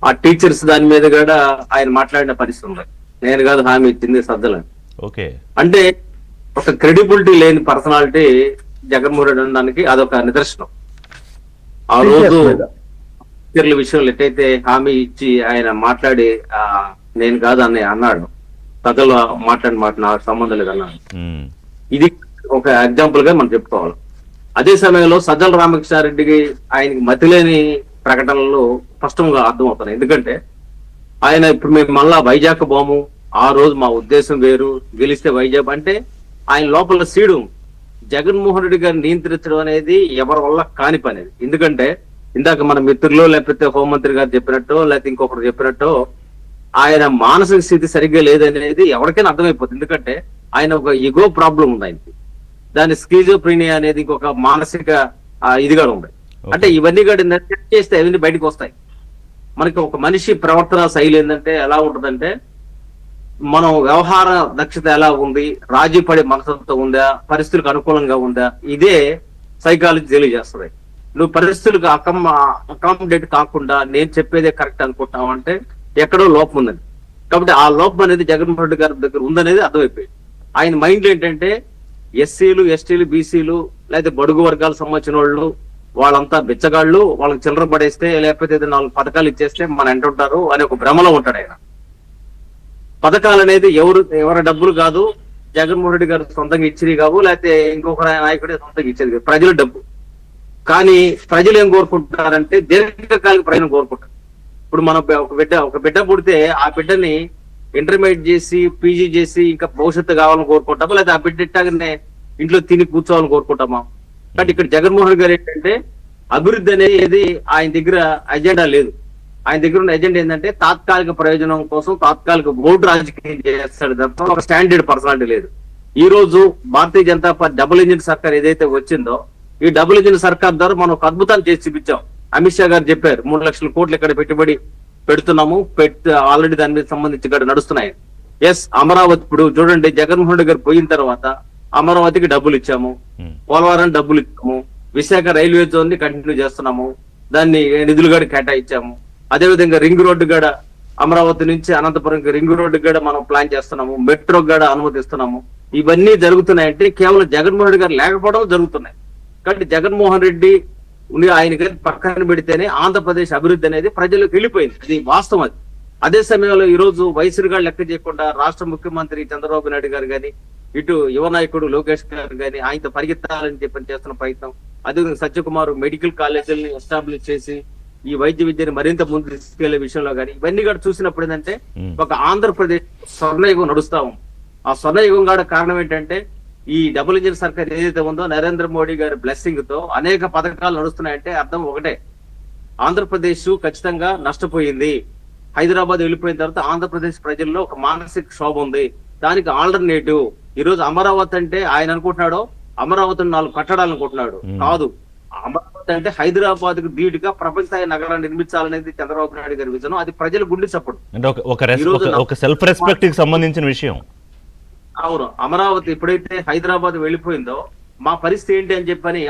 ఆ టీచర్స్ దాని మీద కూడా ఆయన మాట్లాడిన పరిస్థితి ఉంది. నేను కాదు హామీ ఇచ్చింది సజ్జలని. ఓకే. అంటే ఒక క్రెడిబిలిటీ లేని పర్సనాలిటీ జగన్మోహన్ రెడ్డి అనడానికి అదొక నిదర్శనం. ఆ రోజు టీచర్ల విషయంలో ఎట్టయితే హామీ ఇచ్చి ఆయన మాట్లాడి నేను కాదు అని అన్నాడు, సజ్జలు మాట్లాడిన మాట నాకు సంబంధం లేదన్నాడు. ఇది ఒక ఎగ్జాంపుల్ గా మనం చెప్పుకోవాలి. అదే సమయంలో సజ్జల రామకృష్ణారెడ్డికి ఆయనకి మతిలేని ప్రకటనలు స్పష్టంగా అర్థమవుతున్నాయి. ఎందుకంటే ఆయన ఇప్పుడు మేము మళ్ళా వైజాగ్ బోము, ఆ రోజు మా ఉద్దేశం వేరు, గెలిస్తే వైజాగ్ అంటే ఆయన లోపల సీడు జగన్మోహన్ రెడ్డి గారిని నియంత్రించడం అనేది ఎవరి వల్ల కాని పని. ఎందుకంటే ఇందాక మన మిత్రులు లేకపోతే హోంమంత్రి గారు చెప్పినట్టు లేకపోతే ఇంకొకరు చెప్పినట్టు ఆయన మానసిక స్థితి సరిగ్గా లేదనేది ఎవరికైనా అర్థమైపోతుంది. ఎందుకంటే ఆయన ఒక ఇగో ప్రాబ్లం ఉంది ఆయనకి, దాని స్కీజోప్రీనియా అనేది ఇంకొక మానసిక ఇదిగా ఉంది. అంటే ఇవన్నీ కూడా చేస్తే అవన్నీ బయటకు వస్తాయి. మనకి ఒక మనిషి ప్రవర్తన శైలి ఏంటంటే ఎలా ఉంటుందంటే, మనం వ్యవహార దక్షత ఎలా ఉంది, రాజీ పడే మనస్తత్వం ఉందా, పరిస్థితులకు అనుకూలంగా ఉందా, ఇదే సైకాలజీ తెలియజేస్తుంది. నువ్వు పరిస్థితులకు అకామిడేట్ కాకుండా నేను చెప్పేదే కరెక్ట్ అనుకుంటావు అంటే ఎక్కడో లోపం ఉందని. కాబట్టి ఆ లోపం అనేది జగన్మోహన్ రెడ్డి గారి దగ్గర ఉందనేది అర్థమైపోయింది. ఆయన మైండ్ ఏంటంటే ఎస్సీలు, ఎస్టీలు, బీసీలు లేదా బడుగు వర్గాలకు సంబంధించిన వాళ్ళు వాళ్ళంతా బిచ్చగాళ్ళు, వాళ్ళకి చిల్లర పడేస్తే లేకపోతే 4 పథకాలు ఇచ్చేస్తే మన ఎంటుంటారు అనే ఒక భ్రమలో ఉంటాడు ఆయన. పథకాలు అనేది ఎవరి డబ్బులు కాదు, జగన్మోహన్ రెడ్డి గారు సొంతంగా ఇచ్చేది కావు, లేకపోతే ఇంకొక నాయకుడే సొంతంగా ఇచ్చేది కాదు, ప్రజల డబ్బు. కానీ ప్రజలు ఏం కోరుకుంటారంటే దీర్ఘకాలిక ప్రయోజనం కోరుకుంటారు. ఇప్పుడు మనం ఒక బిడ్డ పుడితే ఆ బిడ్డని ఇంటర్మీడియట్ చేసి పీజీ చేసి ఇంకా భవిష్యత్తు కావాలని కోరుకుంటామా, లేదా ఆ బిడ్డ ఇట్టాగనే ఇంట్లో తిని కూర్చోవాలని కోరుకుంటామా? కాబట్టి ఇక్కడ జగన్మోహన్ గారు ఏంటంటే అభివృద్ధి అనేది ఆయన దగ్గర అజెండా లేదు. ఆయన దగ్గర ఉన్న ఎజెండా ఏంటంటే తాత్కాలిక ప్రయోజనం కోసం తాత్కాలిక ఓటు రాజకీయం చేస్తాడు తప్ప ఒక స్టాండర్డ్ పర్సనాలిటీ లేదు. ఈ రోజు Bharatiya Janata party double engine సర్కార్ ఏదైతే వచ్చిందో, ఈ డబుల్ ఇంజిన్ సర్కార్ ద్వారా మనం ఒక అద్భుతాన్ని చేసి చూపించాం. అమిత్ షా గారు చెప్పారు 3 లక్షల కోట్లు ఇక్కడ పెట్టుబడి పెడుతున్నాము, ఆల్రెడీ దాని మీద సంబంధించి ఇక్కడ నడుస్తున్నాయి. ఎస్, అమరావతి ఇప్పుడు చూడండి, జగన్మోహన్ రెడ్డి గారు పోయిన తర్వాత అమరావతికి డబ్బులు ఇచ్చాము, పోలవరం డబ్బులు ఇచ్చాము, విశాఖ రైల్వే జోన్ ని కంటిన్యూ చేస్తున్నాము, దాన్ని నిధులు కూడా కేటాయించాము. అదేవిధంగా రింగ్ రోడ్డు గడ అమరావతి నుంచి అనంతపురం రింగ్ రోడ్డు గడ మనం ప్లాన్ చేస్తున్నాము, మెట్రో గడ అనుమతిస్తున్నాము. ఇవన్నీ జరుగుతున్నాయంటే కేవలం జగన్మోహన్ రెడ్డి గారు లేకపోవడం జరుగుతున్నాయి. కాబట్టి జగన్మోహన్ రెడ్డి ఆయన పక్కన పెడితేనే ఆంధ్రప్రదేశ్ అభివృద్ధి అనేది ప్రజలకు వెళ్ళిపోయింది, అది వాస్తవం. అది అదే సమయంలో ఈ రోజు వయసుగా లెక్క చేయకుండా రాష్ట్ర ముఖ్యమంత్రి చంద్రబాబు నాయుడు గారు కానీ, ఇటు యువ నాయకుడు లోకేష్ గారు కానీ ఆయనతో పరిగెత్తాలని చెప్పని చేస్తున్న ప్రయత్నం, అదేవిధంగా సత్యకుమార్ మెడికల్ కాలేజీలని ఎస్టాబ్లిష్ చేసి ఈ వైద్య విద్యను మరింత ముందు తీసుకెళ్లే విషయంలో కానీ ఇవన్నీ కూడా చూసినప్పుడు ఏంటంటే ఒక ఆంధ్రప్రదేశ్ స్వర్ణయుగం నడుస్తాము. ఆ స్వర్ణయుగం కూడా కారణం ఏంటంటే ఈ డబుల్ ఇంజిన్ సర్కార్ ఏదైతే ఉందో నరేంద్ర మోడీ గారి బ్లెస్సింగ్ తో అనేక పథకాలు నడుస్తున్నాయంటే అర్థం ఒకటే, ఆంధ్రప్రదేశ్ ఖచ్చితంగా నష్టపోయింది. హైదరాబాద్ వెళ్ళిపోయిన తర్వాత ఆంధ్రప్రదేశ్ ప్రజల్లో ఒక మానసిక క్షోభ ఉంది. దానికి ఆల్టర్నేటివ్ ఈ రోజు అమరావతి అంటే ఆయన అనుకుంటున్నాడు అమరావతిని 4 కట్టడాలు అనుకుంటున్నాడు. కాదు, అమరావతి అంటే హైదరాబాద్ కు ధీటుగా ప్రపంచ స్థాయి నగరాన్ని నిర్మించాలనేది చంద్రబాబు నాయుడు గారి విజన్. అది ప్రజల గుండె చప్పుడు, ఒక సెల్ఫ్ రెస్పెక్ట్ కి సంబంధించిన విషయం. అవును, అమరావతి ఎప్పుడైతే హైదరాబాద్ వెళ్ళిపోయిందో మా పరిస్థితి ఏంటి అని చెప్పని